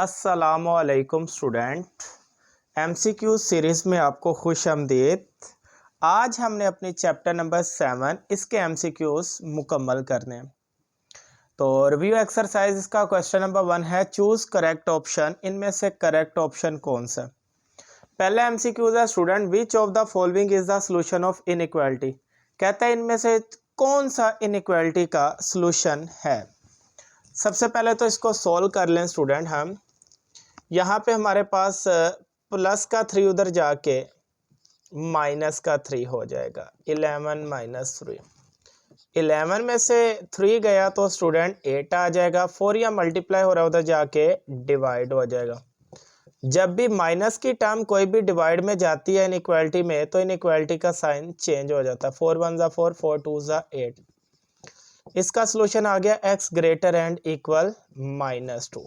अस्सलामुअलैकुम student, MCQ series में आपको खुश आमदीद। आज हमने अपनी चैप्टर नंबर 7 इसके एमसीक्यूज़ मुकम्मल करने हैं। तो रिव्यू एक्सरसाइज इसका क्वेश्चन नंबर 1 है, चूज़ करेक्ट ऑप्शन। इनमें से करेक्ट ऑप्शन कौन सा? पहला एमसीक्यूज़ है student, which of the following is the solution of inequality. कहता है इनमें से कौन सा इनइक्वालिटी का सोल्यूशन है। सबसे पहले तो इसको सॉल्व कर लें स्टूडेंट। हम यहाँ पे हमारे पास प्लस का 3 उधर जाके माइनस का 3 हो जाएगा। 11 माइनस 3, 11 में से 3 गया तो स्टूडेंट 8 आ जाएगा। 4 या मल्टीप्लाई हो रहा है उधर जाके डिवाइड हो जाएगा। जब भी माइनस की टर्म कोई भी डिवाइड में जाती है इनइक्वालिटी में, तो इनइक्वालिटी का साइन चेंज हो जाता है। 4 1 4, 4 2 8। इसका सोल्यूशन आ गया x ग्रेटर एंड इक्वल -2।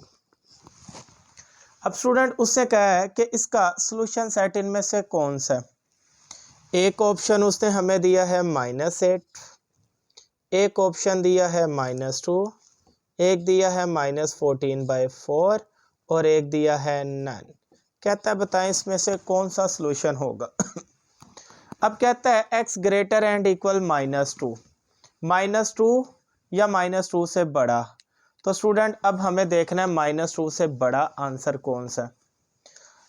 अब स्टूडेंट उससे कहा है कि इसका सोल्यूशन सेट इनमें से कौन सा। एक ऑप्शन उसने हमें दिया है -8, एक ऑप्शन दिया है -2, एक दिया है -14/4 और एक दिया है नन। कहता है बताएं इसमें से कौन सा सोल्यूशन होगा। अब कहता है x ग्रेटर एंड इक्वल -2, -2 या -2 से बड़ा। तो स्टूडेंट अब हमें देखना है -2 से बड़ा आंसर कौन सा।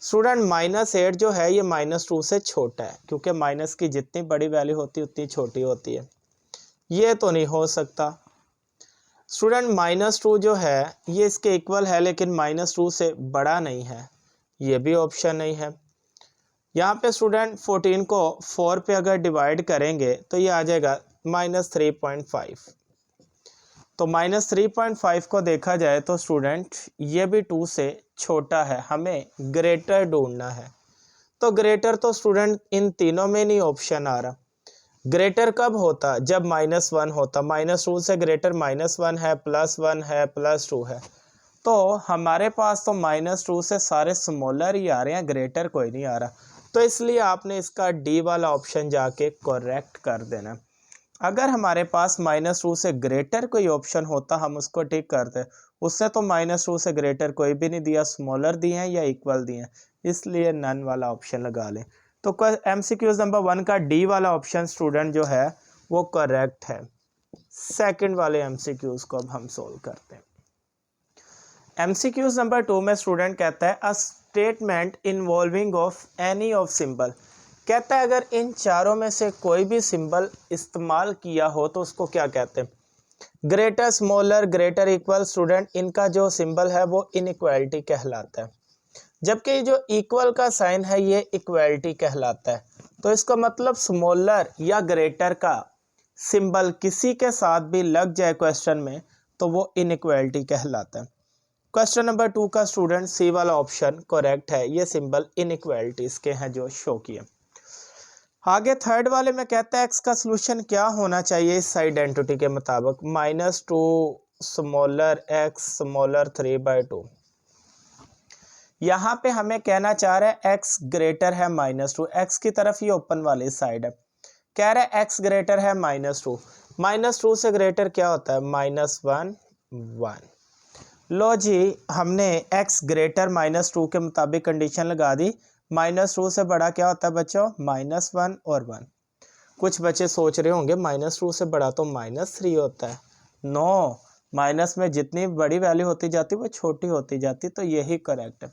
स्टूडेंट -8 जो है ये -2 से छोटा है, क्योंकि माइनस की जितनी बड़ी वैल्यू होती है उतनी छोटी होती है। ये तो नहीं हो सकता। स्टूडेंट -2 जो है ये इसके इक्वल है, लेकिन -2 से बड़ा नहीं है, ये भी ऑप्शन नहीं है। यहाँ पे स्टूडेंट 14 को 4 पे अगर डिवाइड करेंगे तो ये आ जाएगा -3.5। तो -3.5 को देखा जाए तो स्टूडेंट ये भी 2 से छोटा है, हमें ग्रेटर ढूंढना है। तो ग्रेटर तो स्टूडेंट इन तीनों में नहीं ऑप्शन आ रहा। ग्रेटर कब होता? जब -1 होता। -2 से ग्रेटर -1 है, +1 है, +2 है। तो हमारे पास तो -2 से सारे स्मॉलर ही आ रहे हैं, ग्रेटर कोई नहीं आ रहा। तो इसलिए आपने इसका डी वाला ऑप्शन जाके करेक्ट कर देना। अगर हमारे पास -2 से ग्रेटर कोई ऑप्शन होता हम उसको टिक करते। उससे तो -2 से ग्रेटर कोई भी नहीं दिया, स्मॉलर दिए हैं या इक्वल दिए हैं, इसलिए नन वाला ऑप्शन लगा लें। तो एमसीक्यूज नंबर 1 का डी वाला ऑप्शन स्टूडेंट जो है वो करेक्ट है। सेकंड वाले एमसीक्यूज को अब हम सोल्व करते हैं। एमसीक्यूज नंबर 2 में स्टूडेंट कहता है, a statement involving of any of symbol. कहता है अगर इन चारों में से कोई भी सिंबल इस्तेमाल किया हो तो उसको क्या कहते हैं। Greater, smaller, greater, equal. Student इनका जो सिंबल है वो इनइक्वालिटी कहलाता है, जबकि जो इक्वल का साइन है ये इक्वालिटी कहलाता है। तो इसका मतलब स्मॉलर या ग्रेटर का सिंबल किसी के साथ भी लग जाए क्वेश्चन में तो वो इनइक्वालिटी कहलाता है। क्वेश्चन नंबर 2 का स्टूडेंट सी वाला ऑप्शन करेक्ट है, ये सिंबल इनइक्वालिटीज के हैं जो शो किए। आगे थर्ड वाले में कहता है एक्स का सोल्यूशन क्या होना चाहिए इस आइडेंटिटी के मुताबिक। -2 स्मॉलर x स्मॉलर 3/2। यहाँ पे हमें कहना चाह रहा है x ग्रेटर है -2, x की तरफ ये ओपन वाली साइड है। कह रहा है x ग्रेटर है -2, -2 से ग्रेटर क्या होता है -1 1। लो जी, हमने x ग्रेटर -2 के मुताबिक कंडीशन लगा दी। -2 से बड़ा क्या होता है बच्चों? -1 और 1। कुछ बच्चे सोच रहे होंगे -2 से बड़ा तो -3 होता है। नो, माइनस में जितनी बड़ी वैल्यू होती जाती वो छोटी होती जाती, तो यही करेक्ट है।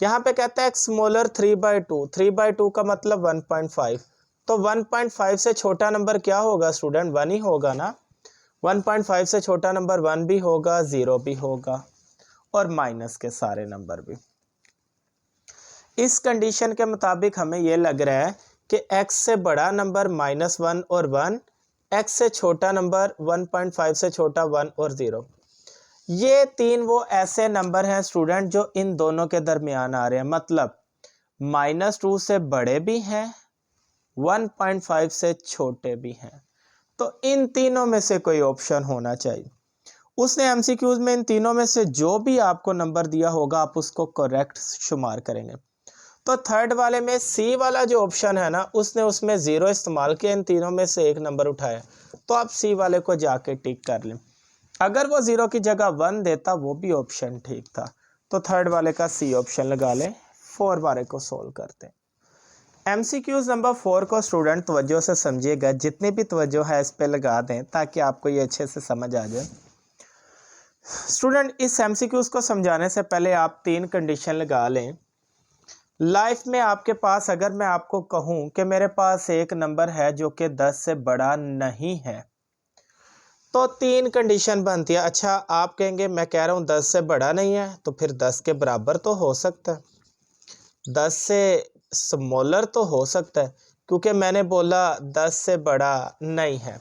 यहाँ पे कहता है स्मॉलर 3/2, 3/2 का मतलब 1.5। तो 1.5 से छोटा नंबर क्या होगा स्टूडेंट? 1 ही होगा ना। 1.5 से छोटा नंबर 1 भी होगा, 0 भी होगा और माइनस के सारे नंबर भी। इस कंडीशन के मुताबिक हमें यह लग रहा है कि x से बड़ा नंबर -1 और 1, x से छोटा नंबर 1.5 से छोटा 1 और 0। ये तीन वो ऐसे नंबर हैं स्टूडेंट जो इन दोनों के दरमियान आ रहे हैं, मतलब -2 से बड़े भी हैं, 1.5 से छोटे भी हैं। तो इन तीनों में से कोई ऑप्शन होना चाहिए। उसने एमसीक्यूज में इन तीनों में से जो भी आपको नंबर दिया होगा आप उसको करेक्ट शुमार करेंगे। तो थर्ड वाले में सी वाला जो ऑप्शन है ना, उसने उसमें 0 इस्तेमाल किया, इन तीनों में से एक नंबर उठाया, तो आप सी वाले को जाके टिक कर लें। अगर वो 0 की जगह 1 देता वो भी ऑप्शन ठीक था। तो थर्ड वाले का सी ऑप्शन लगा लें। 4 वाले को सोल्व करते हैं। MCQs नंबर 4 को स्टूडेंट तवज्जो से समझिएगा, जितनी भी तवज्जो है इस पे लगा दें ताकि आपको ये अच्छे से समझ आ जाए। स्टूडेंट इस MCQs को समझाने से पहले आप 3 कंडीशन लगा लें। लाइफ में आपके पास अगर मैं आपको कहूं कि मेरे पास एक नंबर है जो कि 10 से बड़ा नहीं है, तो 3 कंडीशन बनती है। अच्छा, आप कहेंगे मैं कह रहा हूं 10 से बड़ा नहीं है, तो फिर 10 के बराबर तो हो सकता है, 10 से स्मॉलर तो हो सकता है, क्योंकि मैंने बोला 10 से बड़ा नहीं है,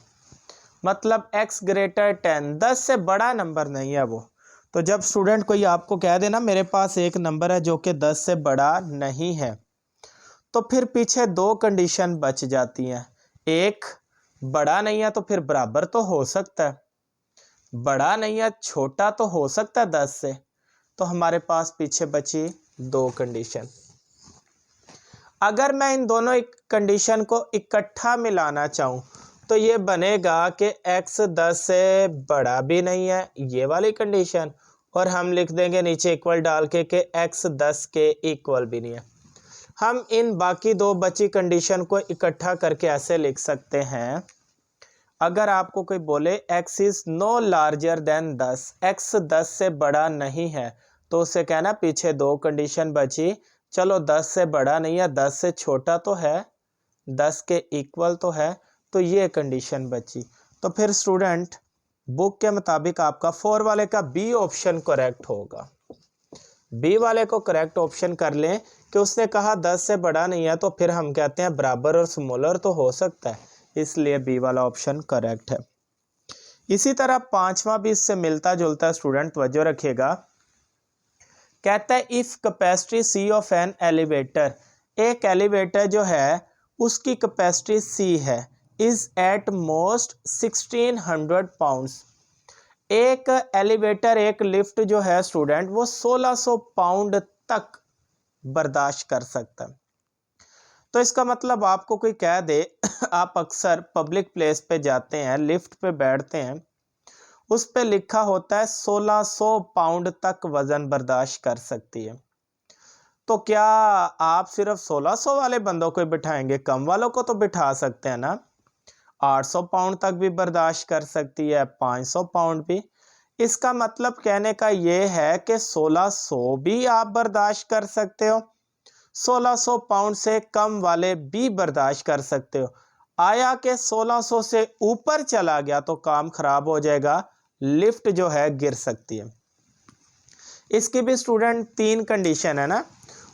मतलब x ग्रेटर 10, 10 से बड़ा नंबर नहीं है वो। तो जब स्टूडेंट कोई आपको कह देना मेरे पास एक नंबर है जो कि 10 से बड़ा नहीं है, तो फिर पीछे 2 कंडीशन बच जाती हैं। एक, बड़ा नहीं है तो फिर बराबर तो हो सकता है, बड़ा नहीं है छोटा तो हो सकता है 10 से, तो हमारे पास पीछे बची 2 कंडीशन। अगर मैं इन दोनों कंडीशन को इकट्ठा मिलाना चाहूँ तो ये बनेगा कि x 10 से बड़ा भी नहीं है, ये वाली कंडीशन, और हम लिख देंगे नीचे इक्वल डाल के कि x 10 के इक्वल भी नहीं है। हम इन बाकी 2 बची कंडीशन को इकट्ठा करके ऐसे लिख सकते हैं, अगर आपको कोई बोले x is no larger than 10, x 10 से बड़ा नहीं है, तो उससे कहना पीछे 2 कंडीशन बची, चलो 10 से बड़ा नहीं है, 10 से छोटा तो है, 10 के इक्वल तो है, तो ये कंडीशन बची। तो फिर स्टूडेंट बुक के मुताबिक आपका 4 वाले का बी ऑप्शन करेक्ट होगा। बी वाले को करेक्ट ऑप्शन कर लें कि उसने कहा 10 से बड़ा नहीं है, तो फिर हम कहते हैं बराबर और स्मॉलर तो हो सकता है, इसलिए बी वाला ऑप्शन करेक्ट है। इसी तरह 5वां भी इससे मिलता जुलता स्टूडेंट तवज्जो रखिएगा। कहता है if capacity C of an elevator, एक एलिवेटर जो है उसकी कैपेसिटी सी है, इज एट मोस्ट 1600 पाउंड्स। एक एलिवेटर, एक लिफ्ट जो है स्टूडेंट वो 1600 पाउंड तक बर्दाश्त कर सकता है। तो इसका मतलब आपको कोई कह दे आप अक्सर पब्लिक प्लेस पे जाते हैं, लिफ्ट पे बैठते हैं, उस पे लिखा होता है 1600 पाउंड तक वजन बर्दाश्त कर सकती है, तो क्या आप सिर्फ 1600 वाले बंदों को बिठाएंगे? कम वालों को तो बिठा सकते हैं ना। 800 पाउंड तक भी बर्दाश्त कर सकती है, 500 पाउंड भी। इसका मतलब कहने का ये है कि 1600 भी आप बर्दाश्त कर सकते हो, 1600 पाउंड से कम वाले भी बर्दाश्त कर सकते हो। आया कि 1600 से ऊपर चला गया तो काम खराब हो जाएगा, लिफ्ट जो है गिर सकती है। इसकी भी स्टूडेंट 3 कंडीशन है ना,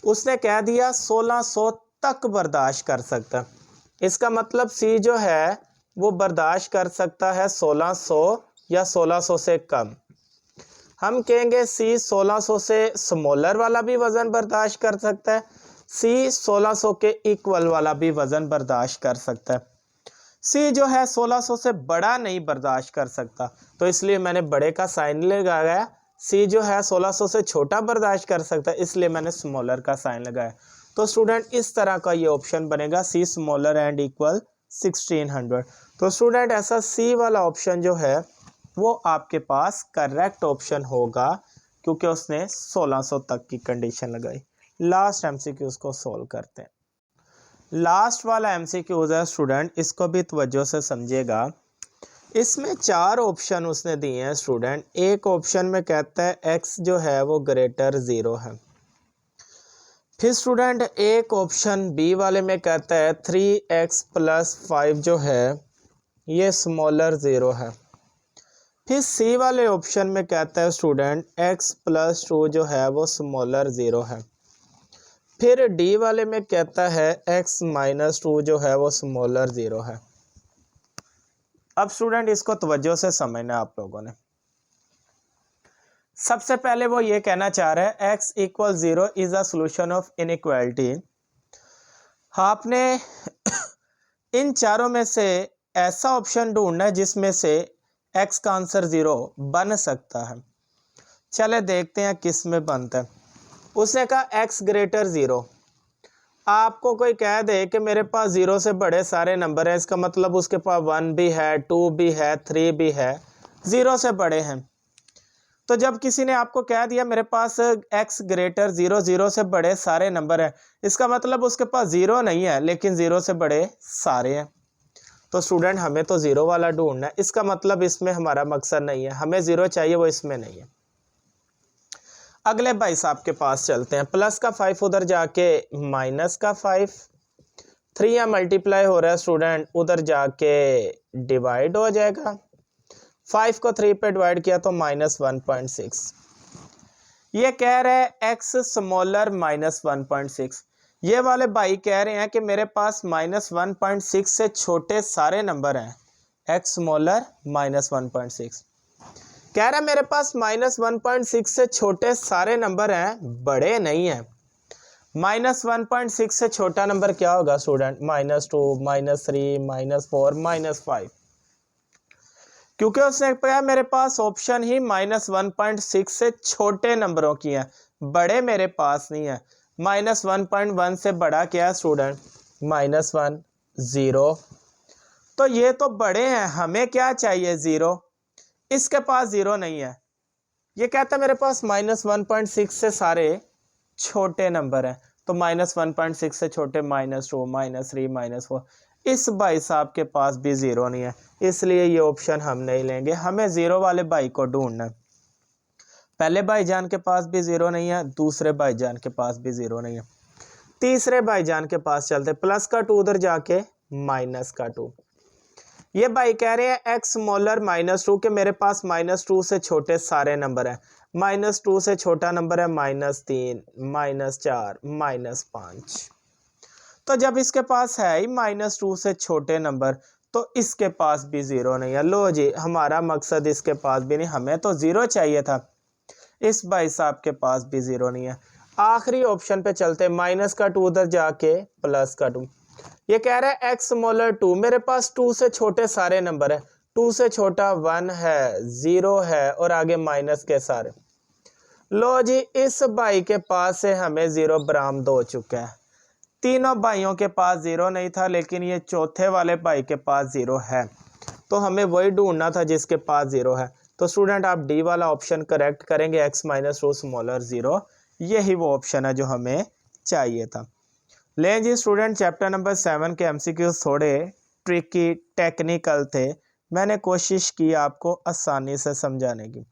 उसने कह दिया 1600 तक बर्दाश्त कर सकता है, इसका मतलब सी जो है वो बर्दाश्त कर सकता है 1600 या 1600 से कम। हम कहेंगे सी 1600 से स्मॉलर वाला भी वजन बर्दाश्त कर सकता है, सी 1600 के इक्वल वाला भी वजन बर्दाश्त कर सकता है। सी जो है 1600 से बड़ा नहीं बर्दाश्त कर सकता, तो इसलिए मैंने बड़े का साइन लगाया। सी जो है 1600 से छोटा बर्दाश्त कर सकता है, इसलिए मैंने स्मॉलर का साइन लगाया। तो स्टूडेंट इस तरह का ये ऑप्शन बनेगा, सी स्मॉलर एंड इक्वल 1600। तो स्टूडेंट ऐसा सी वाला ऑप्शन जो है वो आपके पास करेक्ट ऑप्शन होगा, क्योंकि उसने 1600 तक की कंडीशन लगाई। लास्ट MCQs को सोल्व करते हैं। लास्ट वाला MCQs है स्टूडेंट, इसको भी तवज्जो से समझिएगा। इसमें 4 ऑप्शन उसने दिए हैं स्टूडेंट। एक ऑप्शन में कहता है x जो है वो ग्रेटर 0 है। फिर स्टूडेंट एक ऑप्शन बी वाले में कहता है 3x + 5 जो है ये स्मॉलर 0 है। फिर सी वाले ऑप्शन में कहता है स्टूडेंट x + 2 जो है वो स्मॉलर 0 है। फिर डी वाले में कहता है x - 2 जो है वो स्मॉलर 0 है। अब स्टूडेंट इसको तवज्जो से समझना आप लोगों ने। सबसे पहले वो ये कहना चाह रहा है x = 0 is a solution of inequality. आपने इन चारों में से ऐसा ऑप्शन ढूंढना है जिसमें से x का आंसर 0 बन सकता है। चले देखते हैं किस में बनता है। उसने कहा x ग्रेटर 0। आपको कोई कह दे कि मेरे पास 0 से बड़े सारे नंबर हैं, इसका मतलब उसके पास 1 भी है, 2 भी है, 3 भी है, 0 से बड़े हैं। तो जब किसी ने आपको कह दिया मेरे पास x ग्रेटर 0 0 से बड़े सारे नंबर हैं, इसका मतलब उसके पास 0 नहीं है लेकिन 0 से बड़े सारे हैं। तो स्टूडेंट हमें तो 0 वाला ढूंढना है, इसका मतलब इसमें हमारा मकसद नहीं है, हमें 0 चाहिए, वो इसमें नहीं है। अगले भाई साहब के पास चलते हैं। प्लस का 5 उधर जाके माइनस का 5, 3 या मल्टीप्लाई हो रहा है स्टूडेंट, उधर जाके डिवाइड हो जाएगा। 5 को 3 पे डिवाइड किया तो -1.6। ये कह रहे हैं x स्मॉलर -1.6। ये वाले भाई कह रहे हैं कि मेरे पास -1.6 से छोटे सारे नंबर हैं, x स्मॉलर -1.6। कह रहा है मेरे पास -1.6 से छोटे सारे नंबर हैं, बड़े नहीं हैं। -1.6 से छोटा नंबर क्या होगा स्टूडेंट? -2, -3, -4, -5। क्योंकि उसने कहा मेरे पास ऑप्शन ही -1.6 से छोटे नंबरों की है, बड़े मेरे पास नहीं है। -1.1 से बड़ा क्या है स्टूडेंट? -1, 0। तो ये तो बड़े हैं, हमें क्या चाहिए? 0। इसके पास 0 नहीं है। ये कहता है मेरे पास -1.6 से सारे छोटे नंबर हैं, तो -1.6 से छोटे -2, -3, -4। इस भाई साहब के पास भी 0 नहीं है, इसलिए ये ऑप्शन हम नहीं लेंगे। हमें 0 वाले भाई को ढूंढना है। पहले भाईजान के पास भी 0 नहीं है, दूसरे भाईजान के पास भी 0 नहीं है, तीसरे भाईजान के पास चलते। प्लस का 2 उधर जाके माइनस का 2। ये भाई कह रहे हैं x स्मॉलर -2 के मेरे पास -2 से छोटे सारे नंबर हैं। -2 से छोटा नंबर है -3, -4, -5। तो जब इसके पास है ही -2 से छोटे नंबर, तो इसके पास भी 0 नहीं है। लो जी, हमारा मकसद इसके पास भी नहीं, हमें तो 0 चाहिए था। इस भाई साहब के पास भी 0 नहीं है। आखिरी ऑप्शन पे चलते, माइनस का 2 उधर जाके प्लस का 2। ये कह रहा है x स्मॉलर 2, मेरे पास 2 से छोटे सारे नंबर है। 2 से छोटा 1 है, 0 है और आगे माइनस के सारे। लो जी, इस भाई के पास से हमें 0 बरामद हो चुका है। तीनों भाइयों के पास 0 नहीं था, लेकिन ये चौथे वाले भाई के पास 0 है, तो हमें वही ढूंढना था जिसके पास 0 है। तो स्टूडेंट आप डी वाला ऑप्शन करेक्ट करेंगे, x -2 स्मॉलर 0, यही वो ऑप्शन है जो हमें चाहिए था। लें जी स्टूडेंट, चैप्टर नंबर 7 के एमसीक्यूज थोड़े ट्रिकी टेक्निकल थे, मैंने कोशिश की आपको आसानी से समझाने की।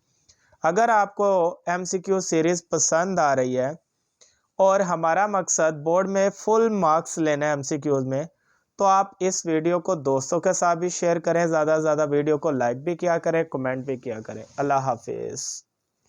अगर आपको एमसीक्यू सीरीज़ पसंद आ रही है और हमारा मकसद बोर्ड में फुल मार्क्स लेना है एमसीक्यूज में, तो आप इस वीडियो को दोस्तों के साथ भी शेयर करें, ज़्यादा से ज़्यादा वीडियो को लाइक भी किया करें, कमेंट भी किया करें। अल्लाह हाफिज़।